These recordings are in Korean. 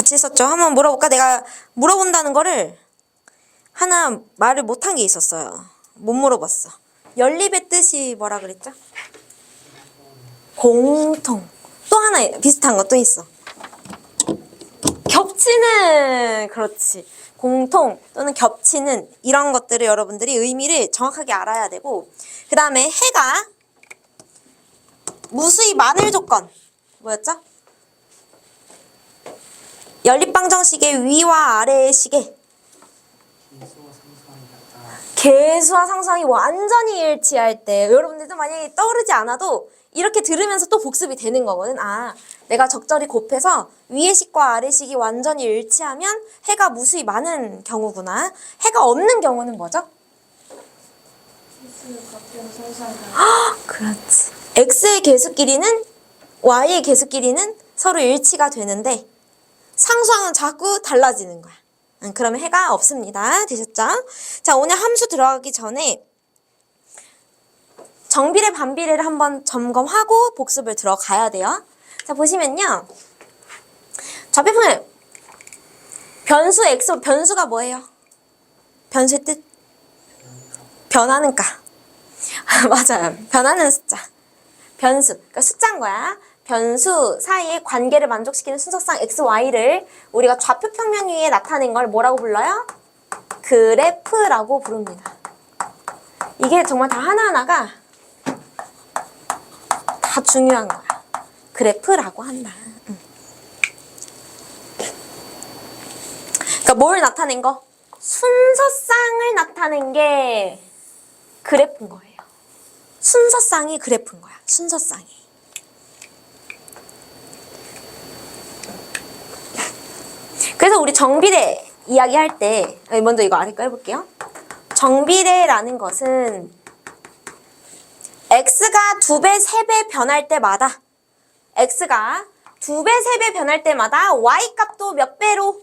같이 했었죠. 한번 물어볼까? 내가 물어본다는 거를 하나 말을 못한 게 있었어요. 못 물어봤어. 연립의 뜻이 뭐라 그랬죠? 공통. 또 하나 비슷한 거 또 있어. 겹치는. 그렇지. 공통 또는 겹치는 이런 것들을 여러분들이 의미를 정확하게 알아야 되고, 그 다음에 해가 무수히 많을 조건 뭐였죠? 연립방정식의 위와 아래의 식에 개수와 상수항이 완전히 일치할 때, 여러분들도 만약에 떠오르지 않아도 이렇게 들으면서 또 복습이 되는 거거든. 아, 내가 적절히 곱해서 위의 식과 아래 식이 완전히 일치하면 해가 무수히 많은 경우구나. 해가 없는 경우는 뭐죠? 그렇지. x의 개수끼리는 y의 개수끼리는 서로 일치가 되는데 상수항은 자꾸 달라지는 거야. 그러면 해가 없습니다. 되셨죠? 자, 오늘 함수 들어가기 전에 정비례, 반비례를 한번 점검하고 복습을 들어가야 돼요. 자, 보시면요. 좌표평면 변수 x, 변수가 뭐예요? 변수의 뜻? 변하는 가. 맞아요. 변하는 숫자. 변수. 그러니까 숫자인 거야. 변수 사이의 관계를 만족시키는 순서상 x, y를 우리가 좌표평면 위에 나타낸 걸 뭐라고 불러요? 그래프라고 부릅니다. 이게 정말 다 하나하나가 다 중요한 거야. 그래프라고 한다. 그러니까 뭘 나타낸 거? 순서상을 나타낸 게 그래프인 거예요. 순서상이 그래프인 거야. 순서상이. 그래서 우리 정비례 이야기할 때 먼저 이거 아래 거 해볼게요. 정비례라는 것은 x가 2배, 3배 변할 때마다 x가 2배, 3배 변할 때마다 y 값도 몇 배로?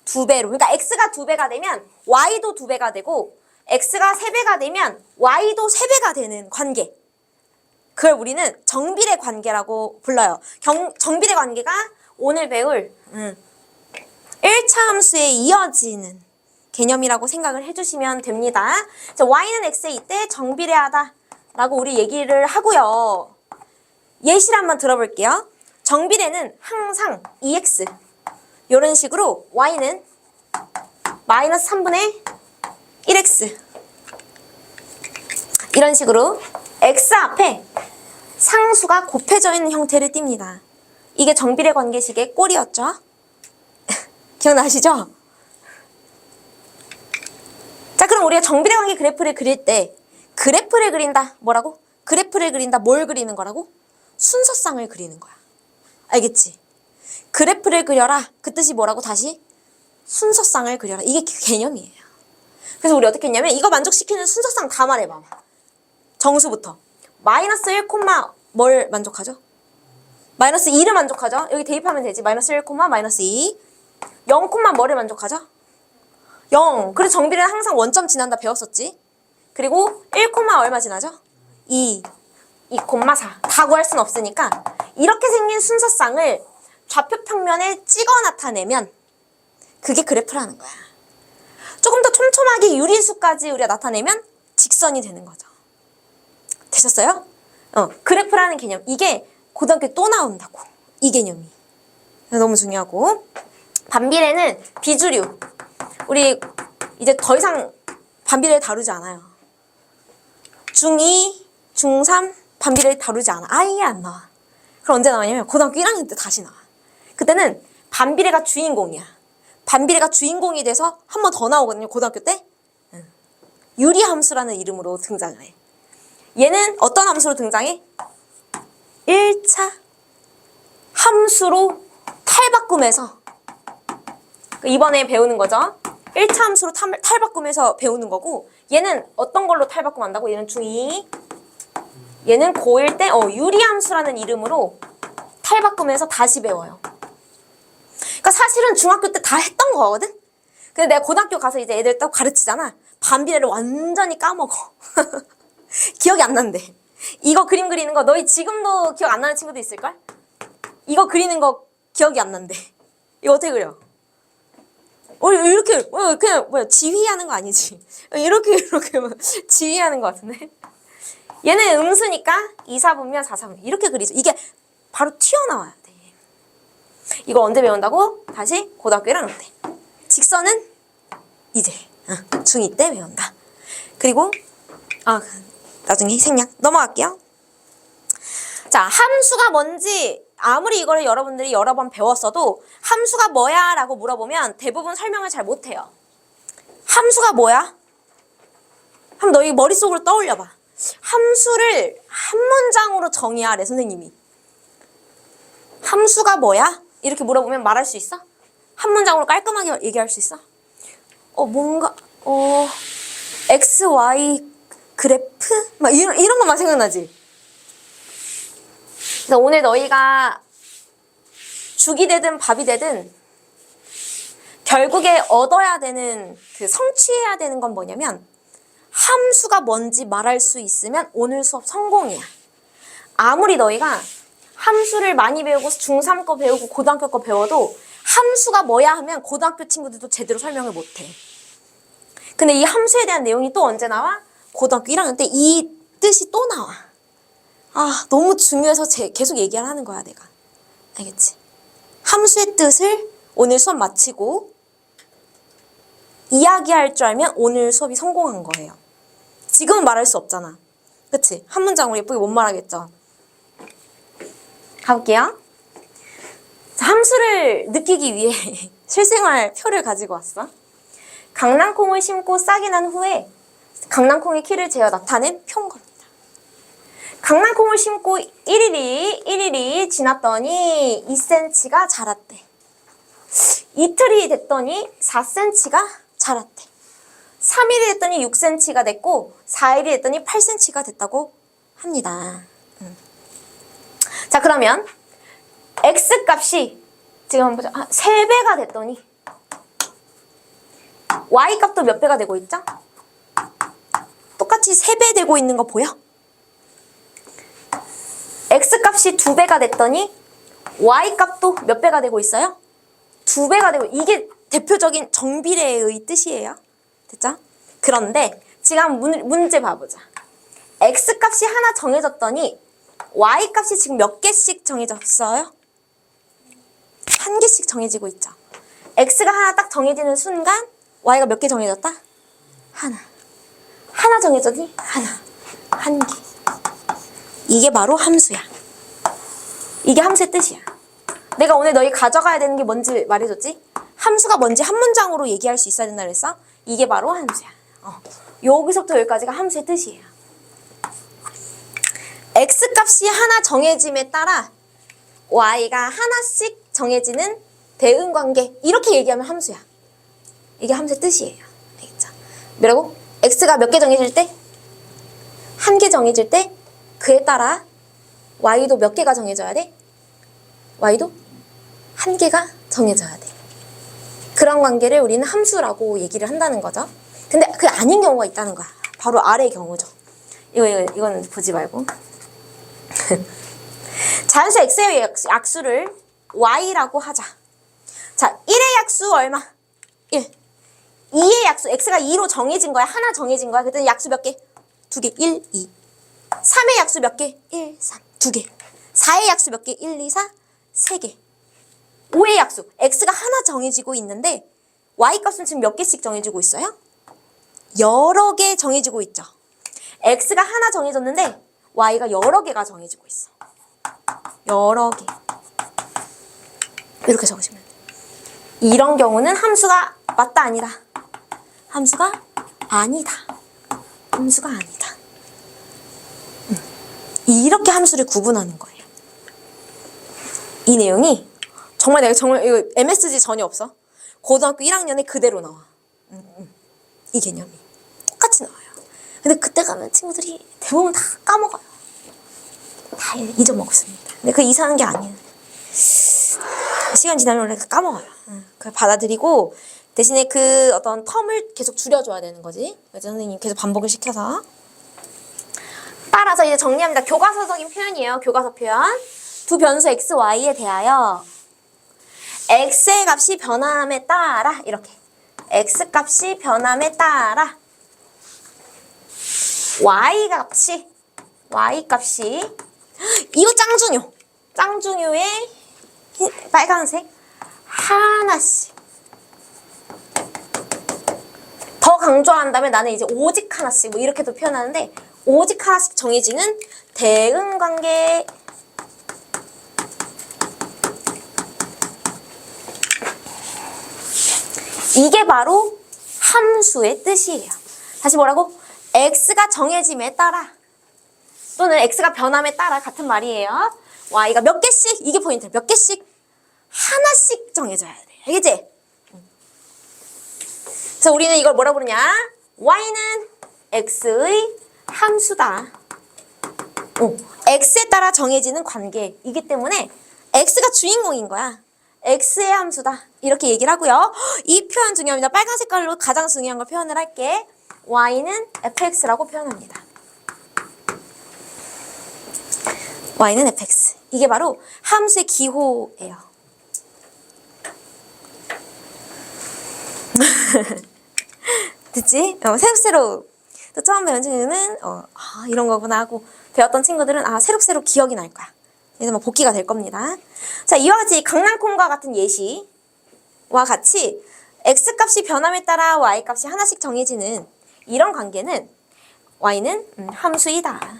2배로. 그러니까 x가 2배가 되면 y도 2배가 되고 x가 3배가 되면 y도 3배가 되는 관계. 그걸 우리는 정비례 관계라고 불러요. 정비례 관계가 오늘 배울 1차 함수에 이어지는 개념이라고 생각을 해주시면 됩니다. 자, y는 x에 이때 정비례하다 라고 우리 얘기를 하고요. 예시를 한번 들어볼게요. 정비례는 항상 2x 이런 식으로 y는 마이너스 3분의 1x 이런 식으로 x 앞에 상수가 곱해져 있는 형태를 띱니다. 이게 정비례 관계식의 꼴이었죠. 기억나시죠? 자, 그럼 우리가 정비례 관계 그래프를 그릴 때 그래프를 그린다. 뭐라고? 그래프를 그린다. 뭘 그리는 거라고? 순서상을 그리는 거야. 알겠지? 그래프를 그려라. 그 뜻이 뭐라고? 다시? 순서상을 그려라. 이게 개념이에요. 그래서 우리 어떻게 했냐면 이거 만족시키는 순서상 다 말해봐. 정수부터. 마이너스 1, 뭘 만족하죠? 마이너스 2를 만족하죠? 여기 대입하면 되지. 마이너스 1, 마이너스 2. 0, 뭐를 만족하죠? 0. 그래서 정비례는 항상 원점 지난다 배웠었지. 그리고 1, 얼마 지나죠? 2, 2,4. 다 구할 순 없으니까 이렇게 생긴 순서상을 좌표평면에 찍어 나타내면 그게 그래프라는 거야. 조금 더 촘촘하게 유리수까지 우리가 나타내면 직선이 되는 거죠. 되셨어요? 그래프라는 개념. 이게 고등학교에 또 나온다고. 이 개념이. 너무 중요하고. 반비례는 비주류. 우리 이제 더 이상 반비례를 다루지 않아요. 중2, 중3 반비례를 다루지 않아. 아예 안 나와. 그럼 언제 나와냐면 고등학교 1학년 때 다시 나와. 그때는 반비례가 주인공이야. 반비례가 주인공이 돼서 한 번 더 나오거든요. 고등학교 때. 유리함수라는 이름으로 등장을 해. 얘는 어떤 함수로 등장해? 1차 함수로 탈바꿈해서 이번에 배우는 거죠. 1차 함수로 탈바꿈해서 배우는 거고, 얘는 어떤 걸로 탈바꿈한다고? 얘는 중2, 얘는 고1 때 유리함수라는 이름으로 탈바꿈해서 다시 배워요. 그러니까 사실은 중학교 때 다 했던 거거든? 근데 내가 고등학교 가서 이제 애들 딱 가르치잖아. 반비례를 완전히 까먹어. 기억이 안 난대. 이거 그림 그리는 거 너희 지금도 기억 안 나는 친구도 있을걸? 이거 그리는 거 기억이 안 난대. 이거 어떻게 그려? 이렇게 그냥 뭐야 지휘하는 거 아니지? 이렇게 뭐 지휘하는 거 같은데. 얘는 음수니까 2사분면 4사분면 이렇게 그리죠. 이게 바로 튀어나와야 돼. 이거 언제 배운다고? 다시 고등학교 1학년 때. 직선은 이제 중2 때 배운다. 그리고 나중에 생략 넘어갈게요. 자, 함수가 뭔지 아무리 이거를 여러분들이 여러 번 배웠어도 함수가 뭐야? 라고 물어보면 대부분 설명을 잘 못해요. 함수가 뭐야? 한번 너희 머릿속으로 떠올려봐. 함수를 한 문장으로 정의하래, 선생님이. 함수가 뭐야? 이렇게 물어보면 말할 수 있어? 한 문장으로 깔끔하게 얘기할 수 있어? X, Y 그래프? 막 이런 것만 생각나지? 그래서 오늘 너희가 죽이 되든 밥이 되든 결국에 얻어야 되는, 성취해야 되는 건 뭐냐면 함수가 뭔지 말할 수 있으면 오늘 수업 성공이야. 아무리 너희가 함수를 많이 배우고 중3 거 배우고 고등학교 거 배워도 함수가 뭐야 하면 고등학교 친구들도 제대로 설명을 못해. 근데 이 함수에 대한 내용이 또 언제 나와? 고등학교 1학년 때 이 뜻이 또 나와. 너무 중요해서 계속 얘기를 하는 거야, 내가. 알겠지? 함수의 뜻을 오늘 수업 마치고 이야기할 줄 알면 오늘 수업이 성공한 거예요. 지금은 말할 수 없잖아. 그치? 한 문장으로 예쁘게 못 말하겠죠? 가볼게요. 자, 함수를 느끼기 위해 실생활 표를 가지고 왔어. 강낭콩을 심고 싹이 난 후에 강낭콩의 키를 재어 나타낸 표인 겁니다. 강낭콩을 심고 1일이 지났더니 2cm가 자랐대. 이틀이 됐더니 4cm가 자랐대. 3일이 됐더니 6cm가 됐고 4일이 됐더니 8cm가 됐다고 합니다. 자, 그러면 x값이 지금 한번 보자. 3배가 됐더니 y값도 몇 배가 되고 있죠? 똑같이 3배 되고 있는 거 보여? x값이 2배가 됐더니 y값도 몇 배가 되고 있어요? 2배가 되고, 이게 대표적인 정비례의 뜻이에요. 됐죠? 그런데 지금 한번 문제 봐보자. x값이 하나 정해졌더니 y값이 지금 몇 개씩 정해졌어요? 한 개씩 정해지고 있죠. x가 하나 딱 정해지는 순간 y가 몇 개 정해졌다? 하나 정해졌니? 한 개. 이게 바로 함수야. 이게 함수의 뜻이야. 내가 오늘 너희 가져가야 되는 게 뭔지 말해줬지? 함수가 뭔지 한 문장으로 얘기할 수 있어야 된다 그랬어? 이게 바로 함수야. 여기서부터 여기까지가 함수의 뜻이에요. x값이 하나 정해짐에 따라 y가 하나씩 정해지는 대응관계, 이렇게 얘기하면 함수야. 이게 함수의 뜻이에요. 알겠죠? 뭐라고? x가 몇 개 정해질 때? 한 개 정해질 때 그에 따라 y도 몇 개가 정해져야 돼? y도 한 개가 정해져야 돼. 그런 관계를 우리는 함수라고 얘기를 한다는 거죠. 근데 그게 아닌 경우가 있다는 거야. 바로 아래의 경우죠. 이거는 보지 말고. 자연수 x의 약수를 y라고 하자. 자, 1의 약수 얼마? 1. 2의 약수, x가 2로 정해진 거야. 하나 정해진 거야. 그랬더니 약수 몇 개? 2개. 1, 2. 3의 약수 몇 개? 1, 3. 2개. 4의 약수 몇 개? 1, 2, 4. 3개. 5의 약수. x가 하나 정해지고 있는데 y값은 지금 몇 개씩 정해지고 있어요? 여러 개 정해지고 있죠. x가 하나 정해졌는데 y가 여러 개가 정해지고 있어. 여러 개. 이렇게 적으시면 돼요. 이런 경우는 함수가 맞다 아니다. 함수가 아니다. 함수가 아니다. 이렇게 함수를 구분하는 거예요. 이 내용이 정말 이거 MSG 전혀 없어. 고등학교 1학년에 그대로 나와. 이 개념이 똑같이 나와요. 근데 그때 가면 친구들이 대부분 다 까먹어요. 다 잊어먹었습니다. 근데 그 이상한 게 아니에요. 시간 지나면 원래 까먹어요. 그걸 받아들이고 대신에 그 어떤 텀을 계속 줄여줘야 되는 거지. 그래서 선생님 계속 반복을 시켜서. 따라서 이제 정리합니다. 교과서적인 표현이에요. 교과서 표현. 두 변수 x, y에 대하여 x의 값이 변함에 따라 이렇게 x값이 변함에 따라 y값이 이거 짱중요의 빨간색 하나씩 더 강조한다면 나는 이제 오직 하나씩 뭐 이렇게도 표현하는데 오직 하나씩 정해지는 대응관계 이게 바로 함수의 뜻이에요. 다시 뭐라고? x가 정해짐에 따라 또는 x가 변함에 따라 같은 말이에요. y가 몇 개씩 이게 포인트야. 몇 개씩 하나씩 정해져야 돼. 알겠지? 그래서 우리는 이걸 뭐라 부르냐? y는 x의 함수다. x에 따라 정해지는 관계이기 때문에 x가 주인공인 거야. x의 함수다. 이렇게 얘기를 하고요. 이 표현 중요합니다. 빨간 색깔로 가장 중요한 걸 표현을 할게. y는 fx라고 표현합니다. y는 fx. 이게 바로 함수의 기호예요. 됐지? 새록새록 또 처음 배운 친구는 이런 거구나 하고 배웠던 친구들은 새록새록 기억이 날 거야. 그래서 뭐 복기가 될 겁니다. 자, 이와 같이 강낭콩과 같은 예시와 같이 x값이 변함에 따라 y값이 하나씩 정해지는 이런 관계는 y는 함수이다.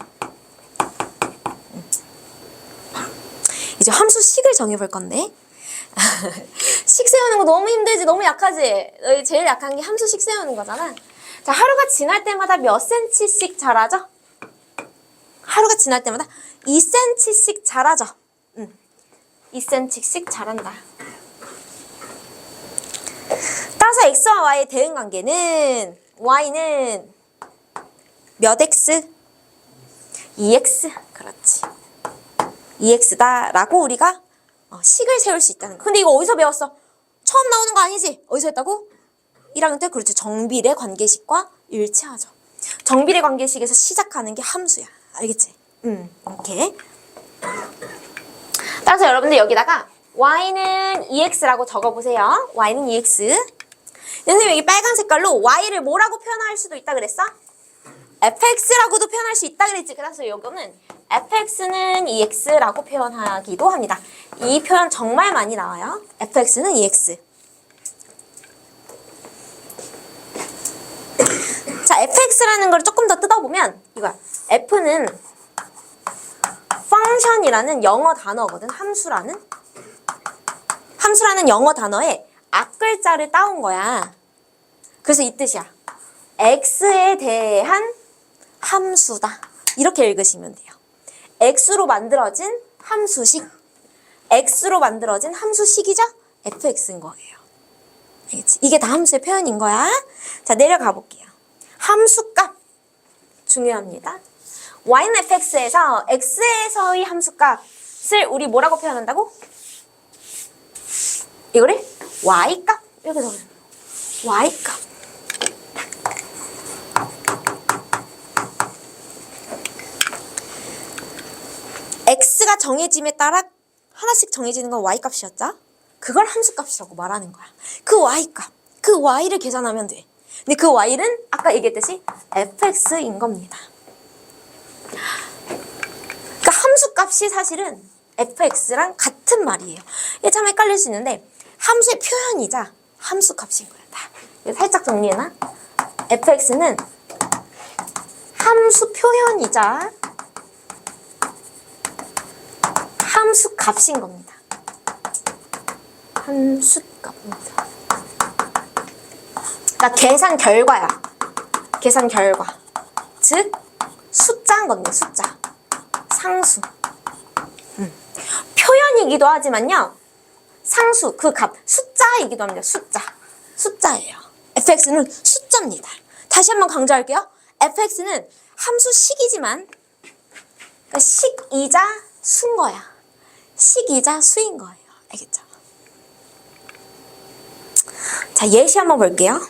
이제 함수식을 정해볼 건데 식 세우는 거 너무 힘들지? 너무 약하지? 너희 제일 약한 게 함수식 세우는 거잖아. 자, 하루가 지날 때마다 몇 cm씩 자라죠? 하루가 지날 때마다 2cm씩 자라죠. 2cm씩 자란다. 따라서 x와 y의 대응 관계는 y는 몇 x? 2x. 그렇지. 2x다 라고 우리가 식을 세울 수 있다는 거. 근데 이거 어디서 배웠어? 처음 나오는 거 아니지? 어디서 했다고? 1학년 때 그렇죠. 정비례 관계식과 일치하죠. 정비례 관계식에서 시작하는 게 함수야. 알겠지? 이렇게. 따라서 여러분들 여기다가 y는 2x라고 적어보세요. y는 2x. 선생님 여기 빨간 색깔로 y를 뭐라고 표현할 수도 있다 그랬어? fx라고도 표현할 수 있다 그랬지. 그래서 요거는 fx는 2x라고 표현하기도 합니다. 이 표현 정말 많이 나와요. fx는 2x. 자, fx라는 걸 조금 더 뜯어보면 이거야. f는 function이라는 영어 단어거든. 함수라는 영어 단어에 앞글자를 따온 거야. 그래서 이 뜻이야. x에 대한 함수다. 이렇게 읽으시면 돼요. x로 만들어진 함수식. x로 만들어진 함수식이죠? fx인 거예요. 알겠지? 이게 다 함수의 표현인 거야. 자, 내려가 볼게요. 함수값 중요합니다. y는 fx에서 x에서의 함수값을 우리 뭐라고 표현한다고? 이거를 y값 이렇게 적어요. y값. x가 정해짐에 따라 하나씩 정해지는 건 y값이었죠? 그걸 함수값이라고 말하는 거야. 그 y값, 그 y를 계산하면 돼. 근데 그 y는 아까 얘기했듯이 fx인 겁니다. 그러니까 함수값이 사실은 fx랑 같은 말이에요. 이게 참 헷갈릴 수 있는데 함수의 표현이자 함수값인 거야. 다. 살짝 정리해놔. fx는 함수 표현이자 함수값인 겁니다. 함수값입니다. 그러니까 계산 결과야. 계산 결과. 즉 숫자인 건데 숫자. 상수. 표현이기도 하지만요. 상수, 그 값, 숫자이기도 합니다. 숫자예요. fx는 숫자입니다. 다시 한번 강조할게요. fx는 함수식이지만 그러니까 식이자 수인 거야. 식이자 수인 거예요. 알겠죠? 자, 예시 한번 볼게요.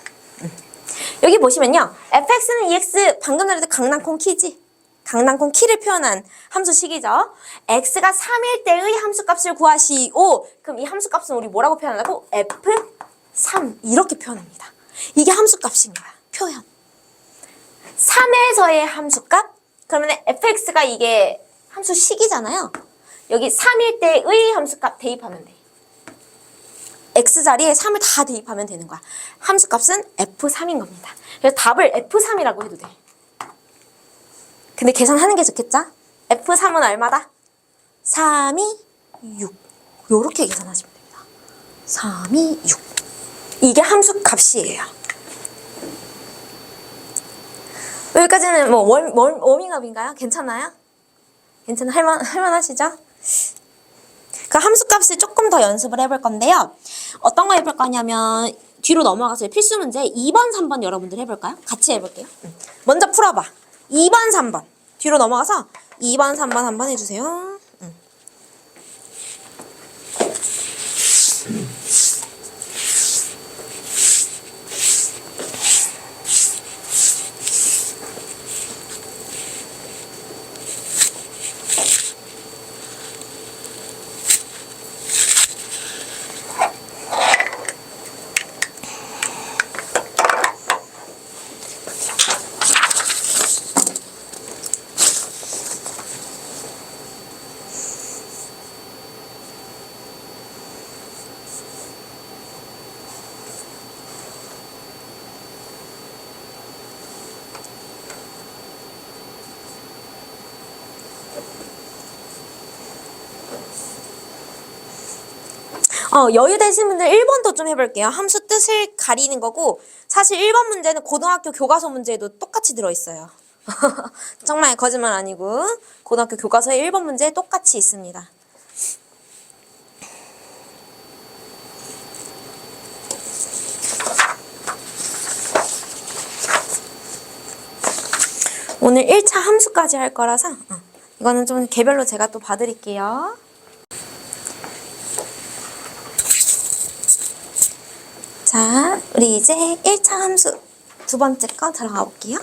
여기 보시면요. fx는 2x, 방금 전에도 강낭콩 키지? 강낭콩 키를 표현한 함수식이죠. x가 3일 때의 함수값을 구하시오. 그럼 이 함수값은 우리 뭐라고 표현하라고? f3 이렇게 표현합니다. 이게 함수값인 거야. 표현. 3에서의 함수값? 그러면 fx가 이게 함수식이잖아요. 여기 3일 때의 함수값 대입하면 돼. x 자리에 3을 다 대입하면 되는 거야. 함수값은 f3인 겁니다. 그래서 답을 f3이라고 해도 돼. 근데 계산하는 게 좋겠죠? f3은 얼마다? 3이 6. 요렇게 계산하시면 됩니다. 3이 6. 이게 함수값이에요. 여기까지는 뭐 워밍업인가요? 괜찮아요? 할만하시죠? 그 함수값을 조금 더 연습을 해볼 건데요. 어떤 거 해볼 거냐면 뒤로 넘어가서 필수 문제 2번, 3번 여러분들 해볼까요? 같이 해볼게요. 먼저 풀어봐. 2번, 3번. 뒤로 넘어가서 2번, 3번 한번 해주세요. 여유 되신 분들 1번도 좀 해볼게요. 함수 뜻을 가리는 거고 사실 1번 문제는 고등학교 교과서 문제에도 똑같이 들어있어요. 정말 거짓말 아니고 고등학교 교과서의 1번 문제에 똑같이 있습니다. 오늘 1차 함수까지 할 거라서 이거는 좀 개별로 제가 또 봐드릴게요. 자, 우리 이제 1차 함수 두 번째 거 들어가 볼게요.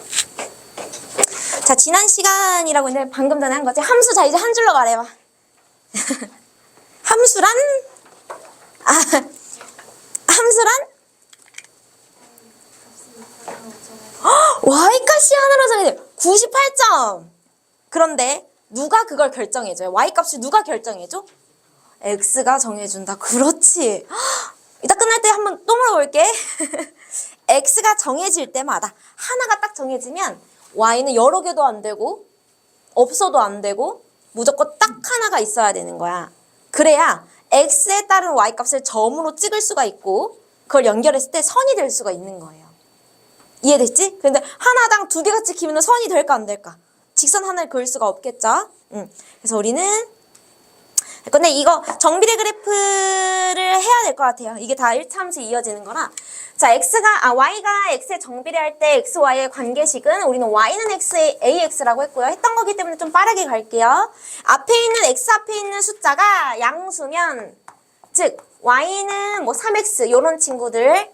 자, 지난 시간이라고 했는데 방금 전에 한 거지. 함수, 자, 이제 한 줄로 말해봐. 함수란? 함수란? y값이 하나로 정해져. 98점. 그런데 누가 그걸 결정해줘요? y값을 누가 결정해줘? x가 정해준다. 그렇지. 이따 끝날 때 한번 또 물어볼게. x가 정해질 때마다 하나가 딱 정해지면 y는 여러 개도 안 되고 없어도 안 되고 무조건 딱 하나가 있어야 되는 거야. 그래야 x에 따른 y값을 점으로 찍을 수가 있고 그걸 연결했을 때 선이 될 수가 있는 거예요. 이해됐지? 근데 하나당 두 개가 찍히면 선이 될까 안 될까? 직선 하나를 그을 수가 없겠죠? 그래서 우리는 근데 이거 정비례 그래프를 해야 될 것 같아요. 이게 다 1차 함수에 이어지는 거라. 자, y가 x에 정비례할 때 x, y의 관계식은 우리는 y는 x에 ax라고 했고요. 했던 거기 때문에 좀 빠르게 갈게요. x 앞에 있는 숫자가 양수면, 즉 y는 뭐 3x 요런 친구들이면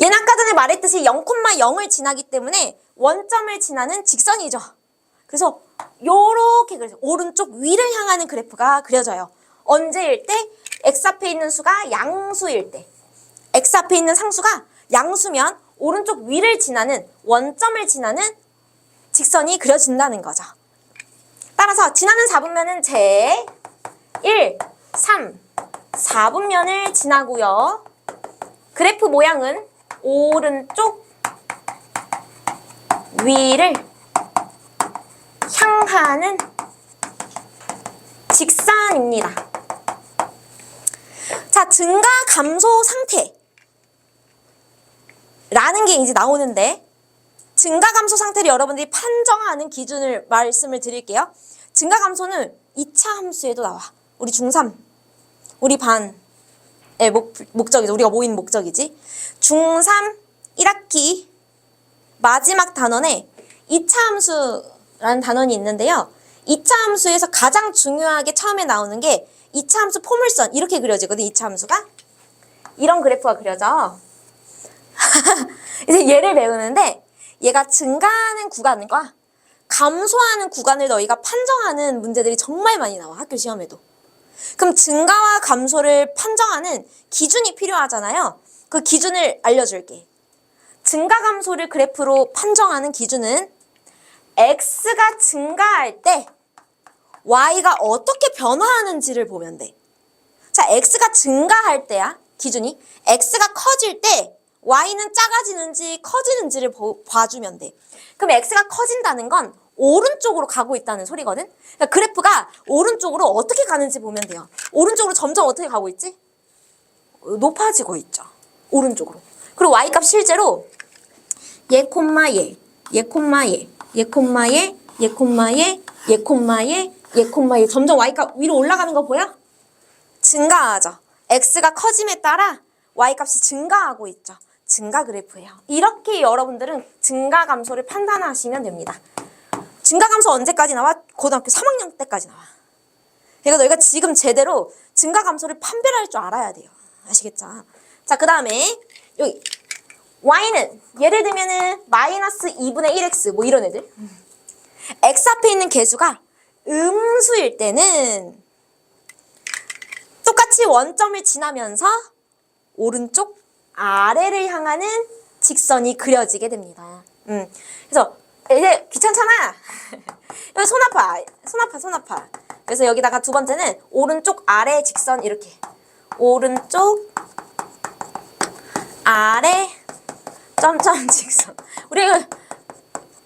얘는 아까 전에 말했듯이 0,0을 지나기 때문에 원점을 지나는 직선이죠. 그래서 요렇게 그려서 오른쪽 위를 향하는 그래프가 그려져요. 언제일 때? x 앞에 있는 수가 양수일 때. x 앞에 있는 상수가 양수면 오른쪽 위를 지나는 원점을 지나는 직선이 그려진다는 거죠. 따라서 지나는 4분면은 제 1, 3, 4분면을 지나고요. 그래프 모양은 오른쪽 위를 향하는 직선입니다. 자, 증가 감소 상태라는 게 이제 나오는데 증가 감소 상태를 여러분들이 판정하는 기준을 말씀을 드릴게요. 증가 감소는 2차 함수에도 나와. 우리 중3, 우리 반의 목적이지. 우리가 모인 목적이지. 중3 1학기 마지막 단원에 2차 함수라는 단원이 있는데요. 2차 함수에서 가장 중요하게 처음에 나오는 게 2차 함수 포물선 이렇게 그려지거든. 2차 함수가 이런 그래프가 그려져. 이제 얘를 배우는데 얘가 증가하는 구간과 감소하는 구간을 너희가 판정하는 문제들이 정말 많이 나와. 학교 시험에도. 그럼 증가와 감소를 판정하는 기준이 필요하잖아요. 그 기준을 알려줄게. 증가 감소를 그래프로 판정하는 기준은 x가 증가할 때 y가 어떻게 변화하는지를 보면 돼. 자, x가 증가할 때야, 기준이. x가 커질 때 y는 작아지는지 커지는지를 봐주면 돼. 그럼 x가 커진다는 건 오른쪽으로 가고 있다는 소리거든. 그러니까 그래프가 오른쪽으로 어떻게 가는지 보면 돼요. 오른쪽으로 점점 어떻게 가고 있지? 높아지고 있죠. 오른쪽으로. 그리고 y값 실제로 얘 콤마 얘, 얘 콤마 얘, 얘 콤마 얘, 얘 콤마 얘, 얘 콤마 얘, 얘 콤마 얘 점점 y값 위로 올라가는 거 보여? 증가하죠. x가 커짐에 따라 y값이 증가하고 있죠. 증가 그래프예요. 이렇게 여러분들은 증가 감소를 판단하시면 됩니다. 증가 감소 언제까지 나와? 고등학교 3학년 때까지 나와. 그러니까 너희가 지금 제대로 증가 감소를 판별할 줄 알아야 돼요. 아시겠죠? 자, 그 다음에 여기 y는 예를 들면은 마이너스 2분의 1x 뭐 이런 애들. x 앞에 있는 개수가 음수일 때는 똑같이 원점을 지나면서 오른쪽 아래를 향하는 직선이 그려지게 됩니다. 그래서 이제 귀찮잖아. 여기 손 아파. 그래서 여기다가 두 번째는 오른쪽 아래 직선 이렇게. 오른쪽 아래 점점 직선. 우리 이거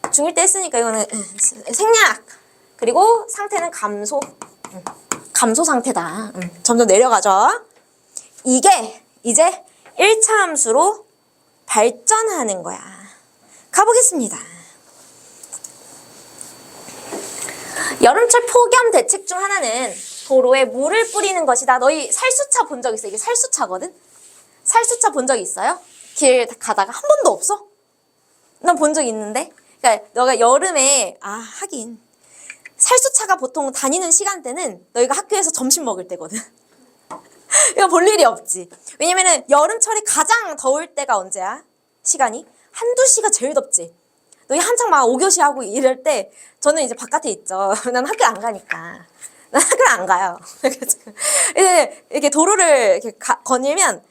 중1 때 했으니까 이거는 생략. 그리고 상태는 감소. 감소 상태다. 점점 내려가죠. 이게 이제 1차 함수로 발전하는 거야. 가보겠습니다. 여름철 폭염 대책 중 하나는 도로에 물을 뿌리는 것이다. 너희 살수차 본 적 있어? 이게 살수차거든? 살수차 본 적 있어요? 길 가다가 한 번도 없어? 난 본 적 있는데? 그러니까 너가 여름에 하긴 살수차가 보통 다니는 시간대는 너희가 학교에서 점심 먹을 때거든. 이거 볼 일이 없지. 왜냐면은 여름철에 가장 더울 때가 언제야? 시간이? 1~2시가 제일 덥지. 너희 한창 막 5교시 하고 이럴 때 저는 이제 바깥에 있죠. 난 학교 안 가니까. 난 학교를 안 가요. 이렇게 도로를 이렇게 거닐면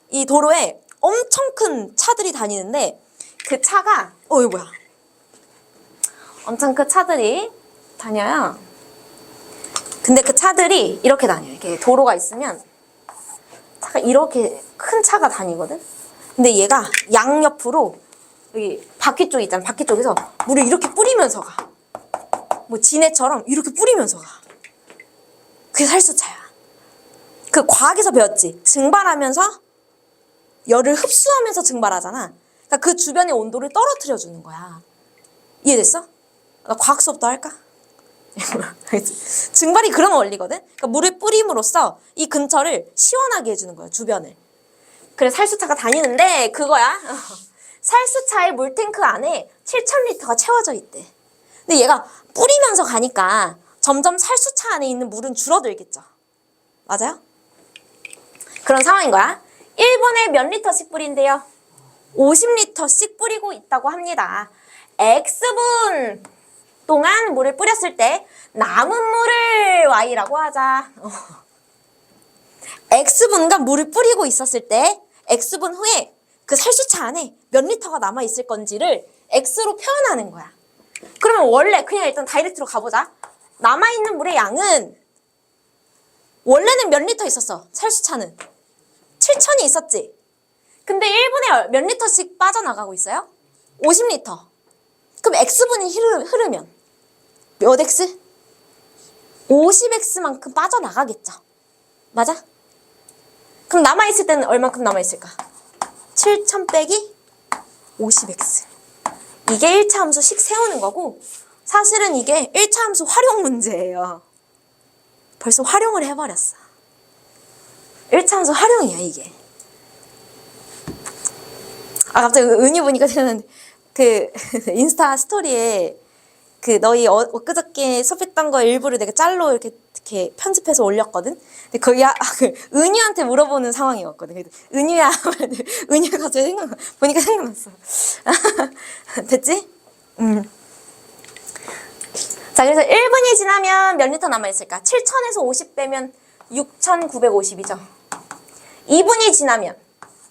이 도로에 엄청 큰 차들이 다니는데 그 차가 이거 뭐야? 엄청 큰 차들이 다녀요. 근데 그 차들이 이렇게 다녀요. 이렇게 도로가 있으면 차가 이렇게 큰 차가 다니거든. 근데 얘가 양옆으로 여기 바퀴 쪽 있잖아. 바퀴 쪽에서 물을 이렇게 뿌리면서 가. 뭐 진해처럼 이렇게 뿌리면서 가. 그게 살수차야. 그 과학에서 배웠지. 증발하면서 열을 흡수하면서 증발하잖아. 그러니까 그 주변의 온도를 떨어뜨려 주는 거야. 이해됐어? 나 과학 수업도 할까? 증발이 그런 원리거든. 그러니까 물을 뿌림으로써 이 근처를 시원하게 해주는 거야. 주변을. 그래서 살수차가 다니는데 그거야. 살수차의 물탱크 안에 7,000리터가 채워져 있대. 근데 얘가 뿌리면서 가니까 점점 살수차 안에 있는 물은 줄어들겠죠. 맞아요? 그런 상황인 거야. 1분에 몇 리터씩 뿌린대요? 50리터씩 뿌리고 있다고 합니다. X분 동안 물을 뿌렸을 때 남은 물을 Y라고 하자. X분간 물을 뿌리고 있었을 때 X분 후에 그 살수차 안에 몇 리터가 남아있을 건지를 X로 표현하는 거야. 그러면 원래 그냥 일단 다이렉트로 가보자. 남아있는 물의 양은 원래는 몇 리터 있었어? 살수차는 7,000이 있었지. 근데 1분에 몇 리터씩 빠져나가고 있어요? 50리터. 그럼 X분이 흐르면 몇 X? 50X만큼 빠져나가겠죠. 맞아? 그럼 남아있을 때는 얼만큼 남아있을까? 7,000 빼기 50X. 이게 1차 함수식 세우는 거고 사실은 이게 1차 함수 활용 문제예요. 벌써 활용을 해버렸어. 1차 함수 활용이야 이게. 갑자기 은유 보니까 생각나는데 그 인스타 스토리에 그 너희 엊그저께 수업했던 거 일부를 내가 짤로 이렇게 편집해서 올렸거든. 근데 거기 그 은유한테 물어보는 상황이었거든. 은유야, 은유가 갑자기 보니까 생각났어. 됐지? 자, 그래서 1분이 지나면 몇 리터 남아있을까? 7,000에서 50 빼면 6,950이죠. 2분이 지나면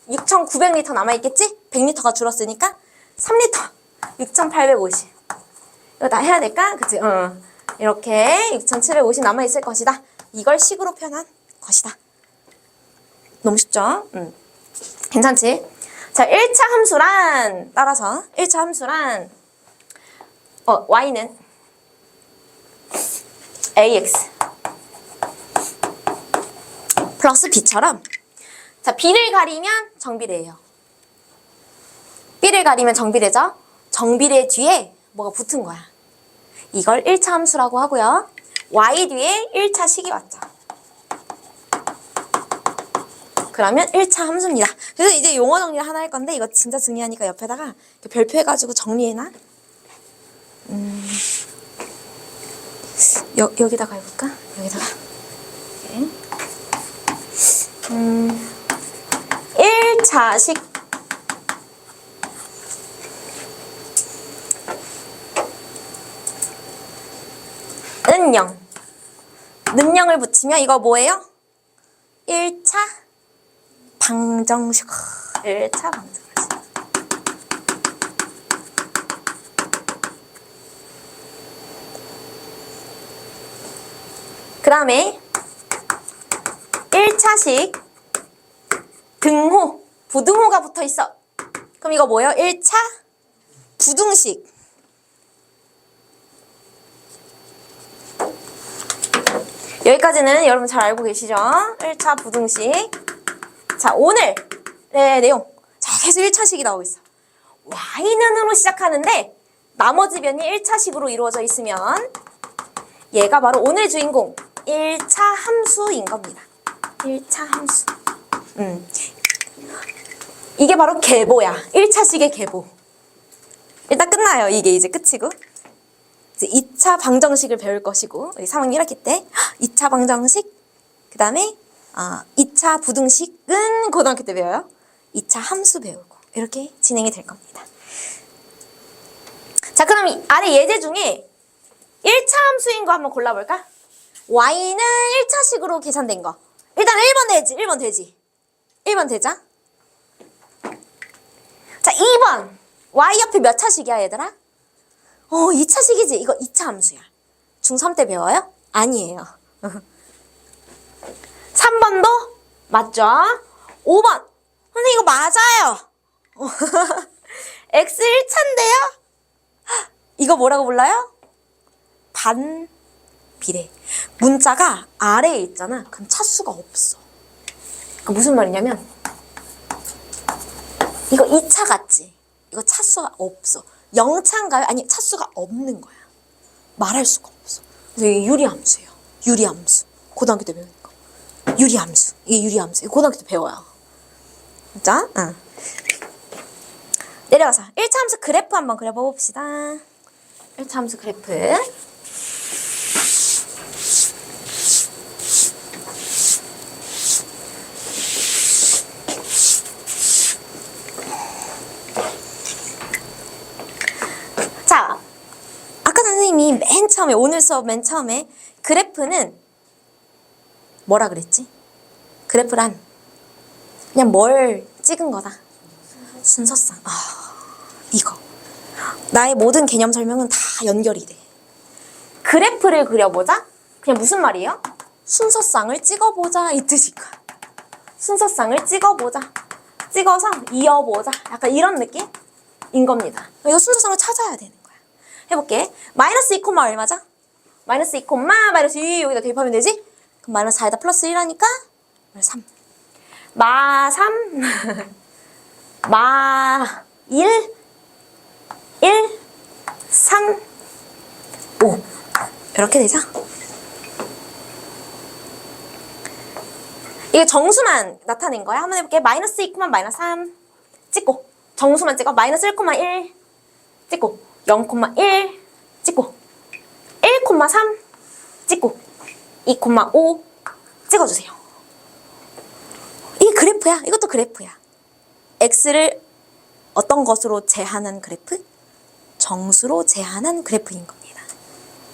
6,900리터 남아있겠지? 100리터가 줄었으니까 3리터 6,850. 이거 다 해야 될까? 그치? 이렇게 6,750 남아있을 것이다. 이걸 식으로 표현한 것이다. 너무 쉽죠? 괜찮지? 자, 1차 함수란, 따라서 1차 함수란 y는 ax 플러스 b처럼, 자, b를 가리면 정비례예요. b를 가리면 정비례죠? 정비례 뒤에 뭐가 붙은 거야. 이걸 1차 함수라고 하고요. y 뒤에 1차 식이 왔죠. 그러면 1차 함수입니다. 그래서 이제 용어 정리를 하나 할 건데, 이거 진짜 중요하니까 옆에다가 별표 해가지고 정리해놔. 여기다가 해볼까? 여기다가. 네. 1차식 는 0. 는 0을 붙이면 이거 뭐예요? 1차 방정식. 1차 방정식. 그 다음에 1차식 등호, 부등호가 붙어 있어. 그럼 이거 뭐예요? 1차 부등식. 여기까지는 여러분 잘 알고 계시죠? 1차 부등식. 자, 오늘의 내용. 자, 계속 1차식이 나오고 있어. y는으로 시작하는데 나머지 변이 1차식으로 이루어져 있으면 얘가 바로 오늘 주인공 1차 함수인 겁니다. 1차 함수. 이게 바로 계보야. 1차식의 계보. 일단 끝나요. 이게 이제 끝이고. 이제 2차 방정식을 배울 것이고, 우리 3학년 1학기 때 2차 방정식, 그 다음에 2차 부등식은 고등학교 때 배워요. 2차 함수 배우고 이렇게 진행이 될 겁니다. 자, 그럼 이 아래 예제 중에 1차 함수인 거 한번 골라볼까? y는 1차식으로 계산된 거. 일단 1번 되지. 1번 되지. 1번 되자. 자, 2번. y 옆에 몇 차식이야, 얘들아? 2차식이지. 이거 2차 함수야. 중3 때 배워요? 아니에요. 3번도 맞죠? 5번. 선생님 이거 맞아요. x 1차인데요? 이거 뭐라고 불러요? 반비례. 문자가 아래에 있잖아. 그럼 차수가 없어. 그 무슨 말이냐면 이거 2차 같지? 이거 차수가 없어. 0차인가요? 아니, 차수가 없는 거야. 말할 수가 없어. 그래서 이게 유리함수예요. 유리함수. 고등학교 때 배우는 거. 유리함수. 이게 유리함수. 이거 고등학교 때 배워요. 진짜? 응. 내려가서 1차 함수 그래프 한번 그려봅시다. 1차 함수 그래프. 자, 아까 선생님이 맨 처음에, 오늘 수업 맨 처음에 그래프는 뭐라 그랬지? 그래프란 그냥 뭘 찍은 거다. 순서상. 이거. 나의 모든 개념 설명은 다 연결이 돼. 그래프를 그려보자? 그냥 무슨 말이에요? 순서상을 찍어보자 이 뜻이니까. 순서상을 찍어보자. 찍어서 이어보자. 약간 이런 느낌인 겁니다. 이거 순서상을 찾아야 되는 거야. 해볼게. 마이너스 2, 얼마죠? 마이너스 2, 마이너스 2 여기다 대입하면 되지? 그럼 마이너스 4에다 플러스 1하니까 3. 마 3 마 1 1 3 5 이렇게 되죠? 이게 정수만 나타낸 거야. 한번 해볼게. 마이너스 2, 마이너스 3 찍고 정수만 찍어. 마이너스 1, 1 찍고 0, 1 찍고 1, 3 찍고 2, 5 찍어주세요. 이게 그래프야. 이것도 그래프야. x를 어떤 것으로 제한한 그래프? 정수로 제한한 그래프인 겁니다.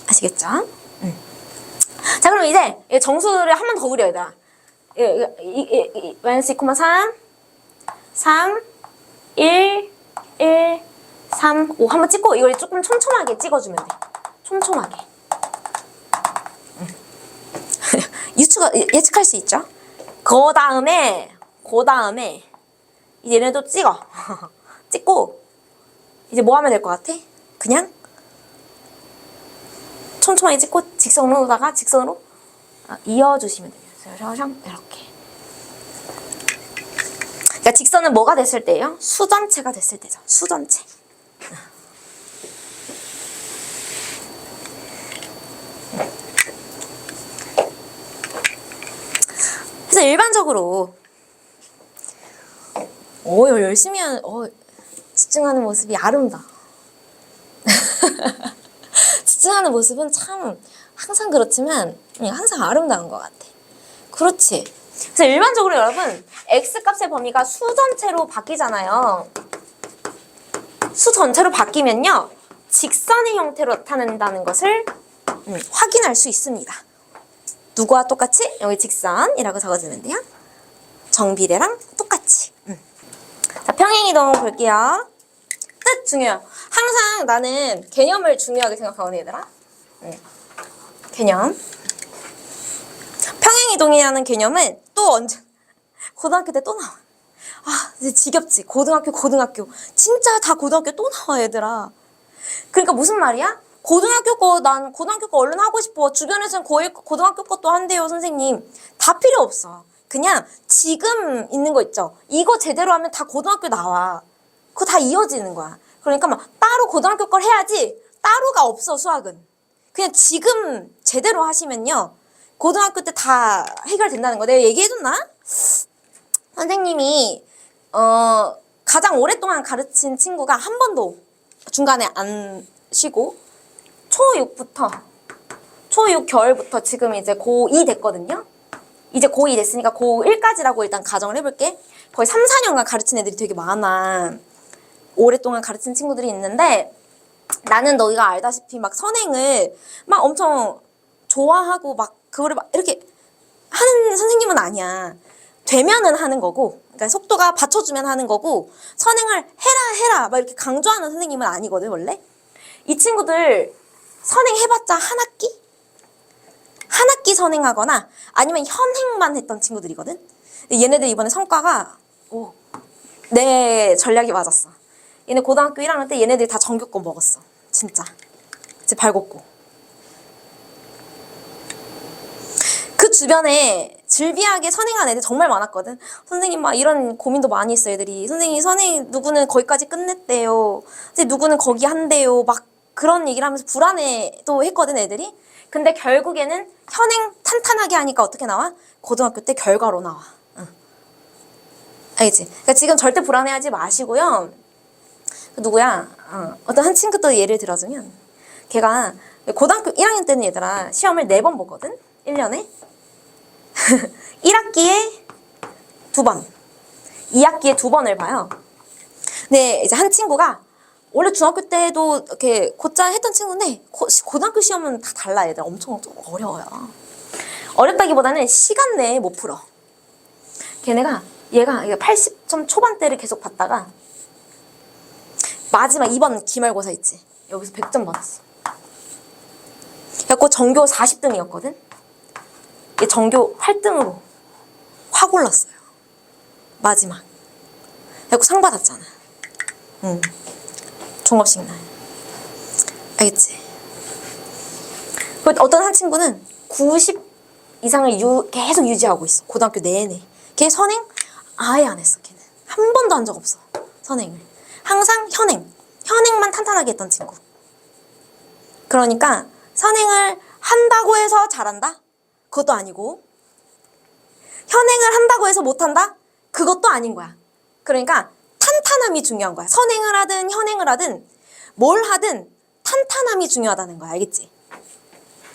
아시겠죠? 아시겠죠? 자, 그럼 이제 정수를 한 번 더 그려야 돼. 마이너스 2,3 3 1 1 3 5 한번 찍고 이걸 조금 촘촘하게 찍어주면 돼. 촘촘하게. 예측할 수 있죠? 그 다음에 얘네도 찍어. 찍고 이제 뭐 하면 될 것 같아? 그냥 촘촘하게 찍고 직선으로다가 직선으로 이어주시면 돼요. 이렇게. 그러니까 직선은 뭐가 됐을 때예요? 수전체가 됐을 때죠. 수전체. 그래서 일반적으로 열심히 집중하는 모습이 아름다워. 집중하는 모습은 참 항상 그렇지만 항상 아름다운 것 같아. 그렇지. 그래서 일반적으로 여러분 x값의 범위가 수전체로 바뀌잖아요. 수전체로 바뀌면요 직선의 형태로 나타난다는 것을 확인할 수 있습니다. 누구와 똑같이? 여기 직선이라고 적어주면 돼요. 정비례랑 똑같이. 자, 평행이동 볼게요. 뜻 중요해요. 항상 나는 개념을 중요하게 생각하거든 얘들아. 개념. 평행이동이라는 개념은 또 언제 고등학교 때 또 나와. 이제 지겹지. 고등학교 진짜 다 고등학교 또 나와 얘들아. 그러니까 무슨 말이야? 난 고등학교 거 얼른 하고 싶어. 주변에서는 고등학교 것도 한대요 선생님. 다 필요 없어. 그냥 지금 있는 거 있죠. 이거 제대로 하면 다 고등학교 나와. 그거 다 이어지는 거야. 그러니까 막 따로 고등학교 걸 해야지. 따로가 없어 수학은. 그냥 지금 제대로 하시면요 고등학교 때 다 해결된다는 거. 내가 얘기해줬나? 선생님이 가장 오랫동안 가르친 친구가 한 번도 중간에 안 쉬고 초6 겨울부터 지금 이제 고2 됐거든요. 이제 고2 됐으니까 고1까지라고 일단 가정을 해볼게. 거의 3, 4년간 가르친 애들이 되게 많아. 오랫동안 가르친 친구들이 있는데 나는 너희가 알다시피 막 선행을 막 엄청 좋아하고 막 그거를 막 이렇게 하는 선생님은 아니야. 되면은 하는 거고, 그러니까 속도가 받쳐주면 하는 거고, 선행을 해라 막 이렇게 강조하는 선생님은 아니거든 원래. 이 친구들 선행해봤자 한 학기 선행하거나 아니면 현행만 했던 친구들이거든. 얘네들 이번에 성과가 내 전략이 맞았어. 얘네 고등학교 1학년 때 얘네들이 다 전교권 먹었어. 진짜. 이제 발걷고. 그 주변에 즐비하게 선행한 애들 정말 많았거든. 선생님 막 이런 고민도 많이 했어 애들이. 선생님 선행 누구는 거기까지 끝냈대요. 누구는 거기 한대요. 막 그런 얘기를 하면서 불안해도 했거든 애들이. 근데 결국에는 현행 탄탄하게 하니까 어떻게 나와? 고등학교 때 결과로 나와. 알겠지? 그러니까 지금 절대 불안해하지 마시고요. 누구야? 어떤 한 친구 또 예를 들어주면 걔가 고등학교 1학년 때는 얘들아 시험을 4번 보거든? 1년에 1학기에 2번 2학기에 2번을 봐요. 근데 이제 한 친구가 원래 중학교 때도 이렇게 곧잘 했던 친구인데 고등학교 시험은 다 달라 얘들. 엄청 어려워요. 어렵다기보다는 시간 내에 못 풀어. 얘가 80점 초반대를 계속 받다가 마지막 2번 기말고사 있지. 여기서 100점 받았어. 그래갖고 전교 40등이었거든. 얘 전교 8등으로 확 올랐어요. 마지막. 그래갖고 상 받았잖아. 종업식 날. 알겠지? 어떤 한 친구는 90 이상을 계속 유지하고 있어. 고등학교 내내. 걔 선행 아예 안 했어. 걔는 한 번도 한 적 없어. 선행을. 항상 현행만 탄탄하게 했던 친구. 그러니까 선행을 한다고 해서 잘한다? 그것도 아니고 현행을 한다고 해서 못한다? 그것도 아닌 거야. 그러니까 탄탄함이 중요한 거야. 선행을 하든 현행을 하든 뭘 하든 탄탄함이 중요하다는 거야. 알겠지?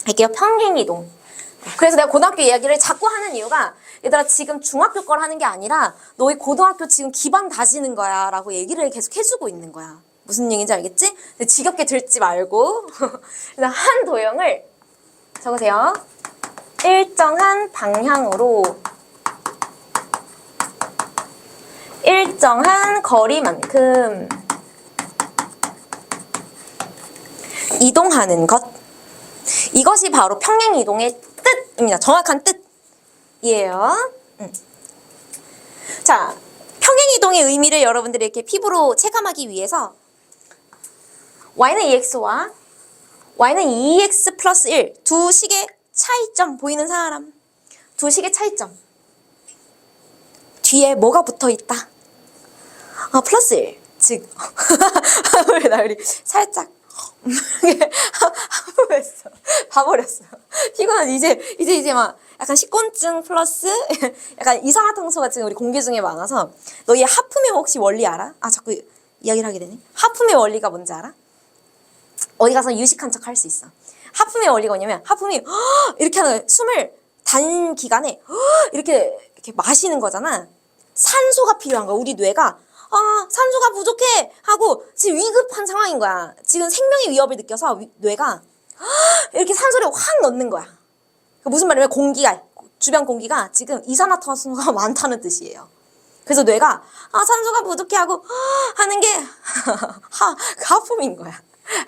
이게 평행이동. 그래서 내가 고등학교 이야기를 자꾸 하는 이유가 얘들아 지금 중학교 걸 하는 게 아니라 너희 고등학교 지금 기반 다지는 거야 라고 얘기를 계속 해주고 있는 거야. 무슨 얘기인지 알겠지? 근데 지겹게 들지 말고 그래서 한 도형을 적으세요. 일정한 방향으로 일정한 거리만큼 이동하는 것. 이것이 바로 평행이동의 뜻입니다. 정확한 뜻이에요. 자, 평행이동의 의미를 여러분들이 이렇게 피부로 체감하기 위해서 y는 2x와 y는 2x 플러스 1 두 식의 차이점 보이는 사람. 두 식의 차이점. 뒤에 뭐가 붙어 있다? 플러스 1. 즉, 왜 나 우리 살짝 하품했어. 봐버렸어. 피곤한 이제 막 약간 식곤증 플러스 약간 이산화탄소가 지금 우리 공기 중에 많아서 너 이 하품의 혹시 원리 알아? 자꾸 이야기를 하게 되네. 하품의 원리가 뭔지 알아? 어디 가서 유식한 척 할 수 있어. 하품의 원리가 뭐냐면 하품이 이렇게 하는 거야. 숨을 단기간에 이렇게 마시는 거잖아. 산소가 필요한 거야. 우리 뇌가 산소가 부족해 하고 지금 위급한 상황인 거야. 지금 생명의 위협을 느껴서 뇌가 이렇게 산소를 확 넣는 거야. 무슨 말이냐면 주변 공기가 지금 이산화탄소가 많다는 뜻이에요. 그래서 뇌가 산소가 부족해 하고 하는 게 하품인 거야.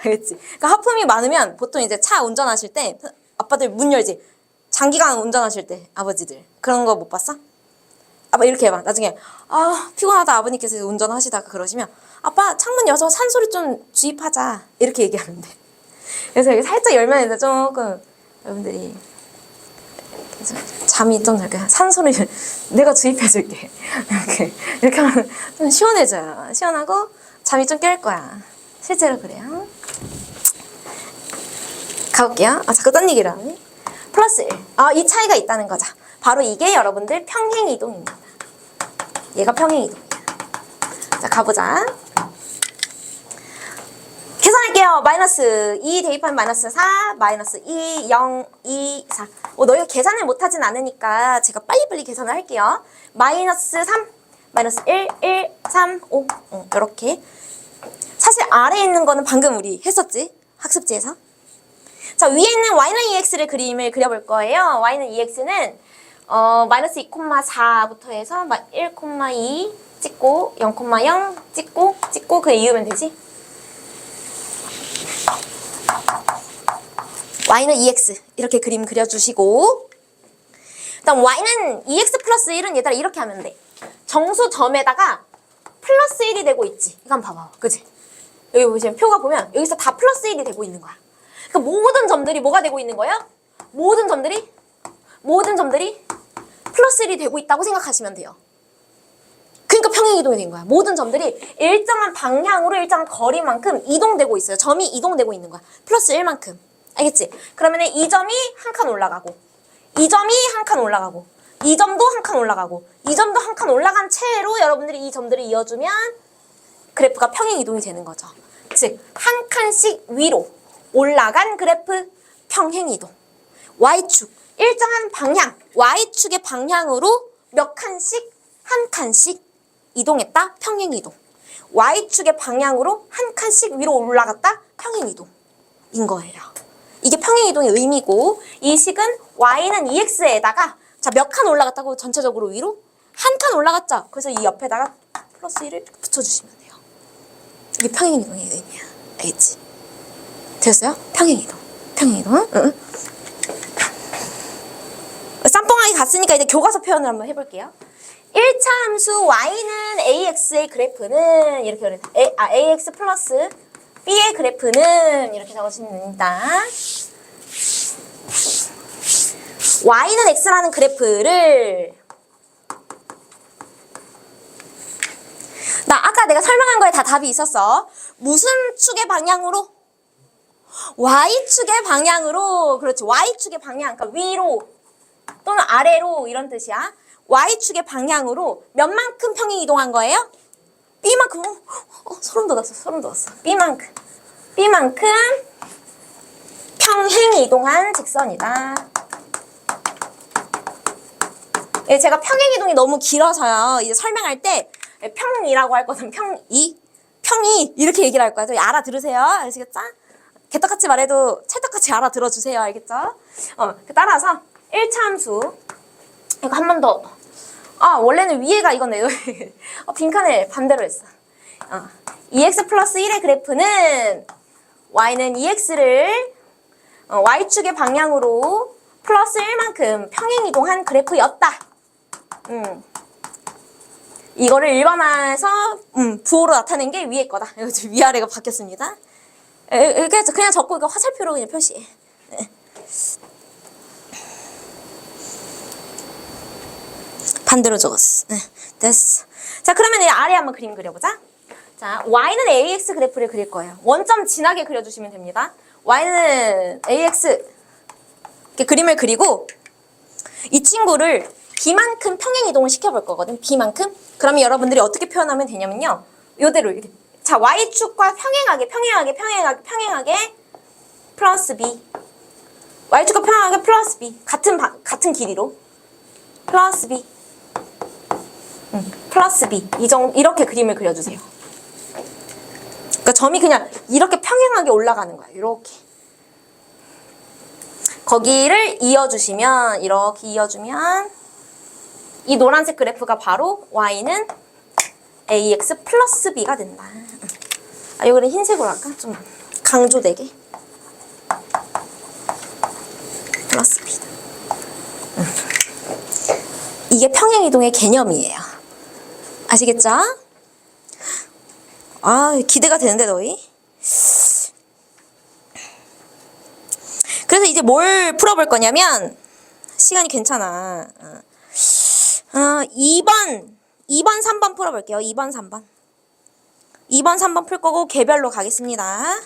알겠지? 그러니까 하품이 많으면 보통 이제 차 운전하실 때 아빠들 문 열지. 장기간 운전하실 때 아버지들 그런 거 못 봤어? 아빠 이렇게 해봐. 나중에 피곤하다 아버님께서 운전하시다가 그러시면 아빠 창문 열어서 산소를 좀 주입하자 이렇게 얘기하면 돼. 그래서 이렇게 살짝 열면 이제 조금 여러분들이 잠이 좀 잘 산소를 내가 주입해줄게. 이렇게 하면 좀 시원해져요. 시원하고 잠이 좀 깰 거야. 실제로 그래요. 가볼게요. 자꾸 딴 얘기를 하네. 플러스 1. 이 차이가 있다는 거죠. 바로 이게 여러분들 평행이동입니다. 얘가 평행이동이야. 자, 가보자. 계산할게요. 마이너스 2 대입하면 마이너스 4, 마이너스 2, 0, 2, 4. 너희가 계산을 못하진 않으니까 제가 빨리빨리 계산을 할게요. 마이너스 3, 마이너스 1, 1, 3, 5. 이렇게. 사실 아래에 있는 거는 방금 우리 했었지? 학습지에서. 자, 위에 있는 y는 2x를 그림을 그려볼 거예요. y는 2x는 마이너스 2,4부터 해서 1,2 찍고 0,0 찍고 그냥 이으면 되지? y는 2x 이렇게 그림 그려주시고 일단 y는 2x 플러스 1은 얘들아 이렇게 하면 돼. 정수점에다가 플러스 1이 되고 있지. 이거 한번 봐봐. 그치? 여기 보시면 표가 보면 여기서 다 플러스 1이 되고 있는 거야. 그러니까 모든 점들이 뭐가 되고 있는 거야? 모든 점들이 플러스 1이 되고 있다고 생각하시면 돼요. 그러니까 평행이동이 된 거야. 모든 점들이 일정한 방향으로 일정한 거리만큼 이동되고 있어요. 점이 이동되고 있는 거야. 플러스 1만큼. 알겠지? 그러면 이 점이 한 칸 올라가고 이 점이 한 칸 올라가고 이 점도 한 칸 올라가고 이 점도 한 칸 올라간 채로 여러분들이 이 점들을 이어주면 그래프가 평행이동이 되는 거죠. 즉, 한 칸씩 위로 올라간 그래프 평행이동. Y축, 일정한 방향, Y축의 방향으로 몇 칸씩, 한 칸씩 이동했다, 평행이동. Y축의 방향으로 한 칸씩 위로 올라갔다, 평행이동인 거예요. 이게 평행이동의 의미고, 이 식은 Y는 2X에다가 자, 몇 칸 올라갔다고 전체적으로 위로? 한 칸 올라갔죠? 그래서 이 옆에다가 플러스 1을 붙여주시면 돼요. 이게 평행이동의 의미야. 알겠지? 되었어요? 평행이동. 응? 쌈뽕하게 갔으니까 이제 교과서 표현을 한번 해볼게요. 1차 함수 y는 ax의 그래프는 이렇게 ax 플러스 b의 그래프는 이렇게 적으시면 됩니다. y는 x라는 그래프를 아까 내가 설명한 거에 다 답이 있었어. 무슨 축의 방향으로? Y축의 방향으로. 그렇지. Y축의 방향. 그러니까 위로 또는 아래로 이런 뜻이야. Y축의 방향으로 몇만큼 평행 이동한 거예요? B만큼. 소름 돋았어. B만큼 평행 이동한 직선이다. 예, 제가 평행 이동이 너무 길어서요. 이제 설명할 때 평이라고 할 것은 평이 이렇게 얘기를 할 거야. 또 알아들으세요. 아시겠죠? 개떡같이 말해도 찰떡같이 알아들어주세요. 알겠죠? 따라서 1차 함수 이거 한 번 더. 원래는 위에가 이거네요. 빈칸을 반대로 했어. 2x 플러스 1의 그래프는 y는 2x를 y축의 방향으로 플러스 1만큼 평행이동한 그래프였다. 이거를 일반화해서 부호로 나타낸 게 위에 거다. 위아래가 바뀌었습니다. 그냥 적고 이거 화살표로 그냥 표시해. 네. 반대로 적었어. 네, 됐어. 자, 그러면 아래 한번 그림 그려보자. 자, y는 ax 그래프를 그릴 거예요. 원점 진하게 그려주시면 됩니다. y는 ax 이렇게 그림을 그리고 이 친구를 b만큼 평행 이동을 시켜볼 거거든. b만큼. 그러면 여러분들이 어떻게 표현하면 되냐면요. 요대로 이렇게. 자, y축과 평행하게 플러스 b. y축과 평행하게 플러스 b. 같은 길이로. 플러스 b. 플러스 b. 이렇게 그림을 그려주세요. 그러니까 점이 그냥 이렇게 평행하게 올라가는 거야. 이렇게. 거기를 이어주시면, 이렇게 이어주면, 이 노란색 그래프가 바로 y는 ax 플러스 b가 된다. 이거는 흰색으로 할까? 좀 강조되게. 플러스 b다. 이게 평행이동의 개념이에요. 아시겠죠? 기대가 되는데 너희? 그래서 이제 뭘 풀어볼 거냐면 시간이 괜찮아. 2번, 3번 풀어볼게요. 2번, 3번 풀 거고 개별로 가겠습니다.